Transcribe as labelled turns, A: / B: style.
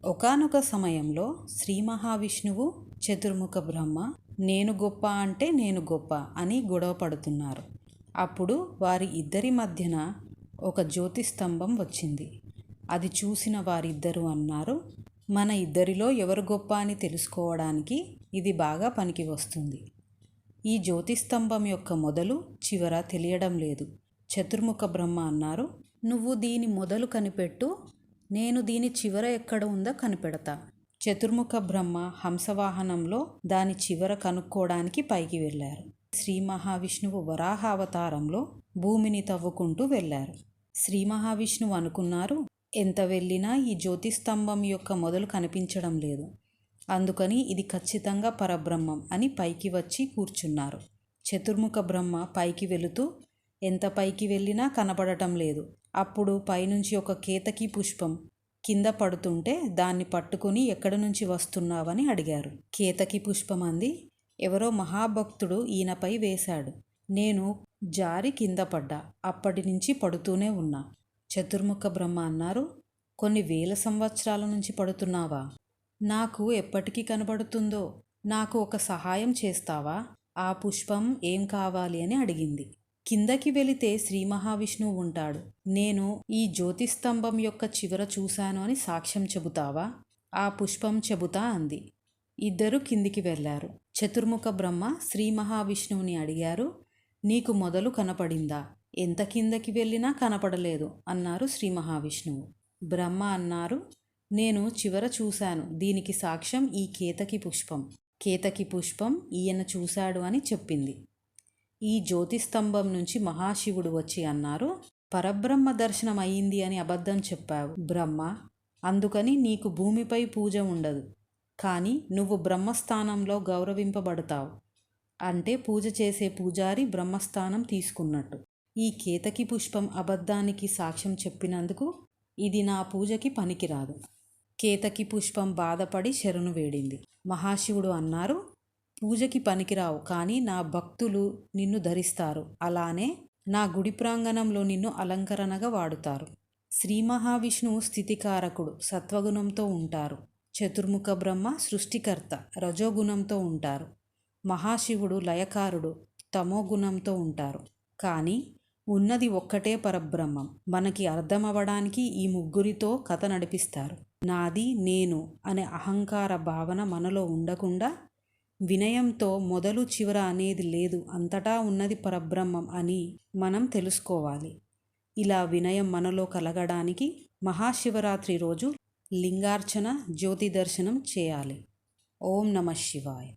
A: ఒకానొక సమయంలో శ్రీ మహావిష్ణువు, చతుర్ముఖ బ్రహ్మ నేను గొప్ప అంటే నేను గొప్ప అని గొడవ పడుతున్నారు. అప్పుడు వారి ఇద్దరి మధ్యన ఒక జ్యోతిస్తంభం వచ్చింది. అది చూసిన వారిద్దరూ అన్నారు, మన ఇద్దరిలో ఎవరు గొప్ప అని తెలుసుకోవడానికి ఇది బాగా పనికి వస్తుంది. ఈ జ్యోతిస్తంభం యొక్క మొదలు చివర తెలియడం లేదు. చతుర్ముఖ బ్రహ్మ అన్నారు, నువ్వు దీని మొదలు కనిపెట్టు, నేను దీని చివర ఎక్కడ ఉందో కనిపెడతా. చతుర్ముఖ బ్రహ్మ హంసవాహనంలో దాని చివర కనుక్కోవడానికి పైకి వెళ్ళారు. శ్రీ మహావిష్ణువు వరాహ అవతారంలో భూమిని తవ్వుకుంటూ వెళ్ళారు. శ్రీ మహావిష్ణువు అనుకున్నారు, ఎంత వెళ్ళినా ఈ జ్యోతిస్తంభం యొక్క మొదలు కనిపించడం లేదు, అందుకని ఇది ఖచ్చితంగా పరబ్రహ్మం అని పైకి వచ్చి కూర్చున్నారు. చతుర్ముఖ బ్రహ్మ పైకి వెళుతూ ఎంత పైకి వెళ్ళినా కనపడటం లేదు. అప్పుడు పైనుంచి ఒక కేతకి పుష్పం కింద పడుతుంటే దాన్ని పట్టుకుని ఎక్కడి నుంచి వస్తున్నావని అడిగారు. కేతకి పుష్పం అంది, ఎవరో మహాభక్తుడు ఈయనపై వేశాడు, నేను జారి కింద పడ్డా, అప్పటి నుంచి పడుతూనే ఉన్నా. చతుర్ముఖ బ్రహ్మ అన్నారు, కొన్ని వేల సంవత్సరాల నుంచి పడుతున్నావా? నాకు ఎప్పటికీ కనబడుతుందో, నాకు ఒక సహాయం చేస్తావా? ఆ పుష్పం ఏం కావాలి అని అడిగింది. కిందకి వెళితే శ్రీ మహావిష్ణువు ఉంటాడు, నేను ఈ జ్యోతిస్తంభం యొక్క చివర చూశాను అని సాక్ష్యం చెబుతావా? ఆ పుష్పం చెబుతా అంది. ఇద్దరు కిందికి వెళ్ళారు. చతుర్ముఖ బ్రహ్మ శ్రీ మహావిష్ణువుని అడిగారు, నీకు మొదలు కనపడిందా? ఎంత కిందకి వెళ్ళినా కనపడలేదు అన్నారు శ్రీ మహావిష్ణువు. బ్రహ్మ అన్నారు, నేను చివర చూశాను, దీనికి సాక్ష్యం ఈ కేతకి పుష్పం. కేతకి పుష్పం ఈయన చూశాడు అని చెప్పింది. ఈ జ్యోతిస్తంభం నుంచి మహాశివుడు వచ్చి అన్నారు, పరబ్రహ్మ దర్శనం అయ్యింది అని అబద్ధం చెప్పావు బ్రహ్మ, అందుకని నీకు భూమిపై పూజ ఉండదు, కానీ నువ్వు బ్రహ్మస్థానంలో గౌరవింపబడతావు. అంటే పూజ చేసే పూజారి బ్రహ్మస్థానం తీసుకున్నట్టు. ఈ కేతకి పుష్పం అబద్ధానికి సాక్ష్యం చెప్పినందుకు ఇది నా పూజకి పనికిరాదు. కేతకి పుష్పం బాధపడి శరణు వేడింది. మహాశివుడు అన్నారు, పూజకి పనికిరావు, కానీ నా భక్తులు నిన్ను ధరిస్తారు, అలానే నా గుడి ప్రాంగణంలో నిన్ను అలంకరణగా వాడుతారు. శ్రీ మహావిష్ణువు స్థితికారకుడు, సత్వగుణంతో ఉంటారు. చతుర్ముఖ బ్రహ్మ సృష్టికర్త, రజోగుణంతో ఉంటారు. మహాశివుడు లయకారుడు, తమోగుణంతో ఉంటారు. కానీ ఉన్నది ఒక్కటే పరబ్రహ్మం. మనకి అర్థమవడానికి ఈ ముగ్గురితో కథ నడిపిస్తారు. నాది నేను అనే అహంకార భావన మనలో ఉండకుండా వినయంతో మొదలు చివర అనేది లేదు, అంతటా ఉన్నది పరబ్రహ్మం అని మనం తెలుసుకోవాలి. ఇలా వినయం మనలో కలగడానికి మహాశివరాత్రి రోజు లింగార్చన, జ్యోతి దర్శనం చేయాలి. ఓం నమః శివాయ.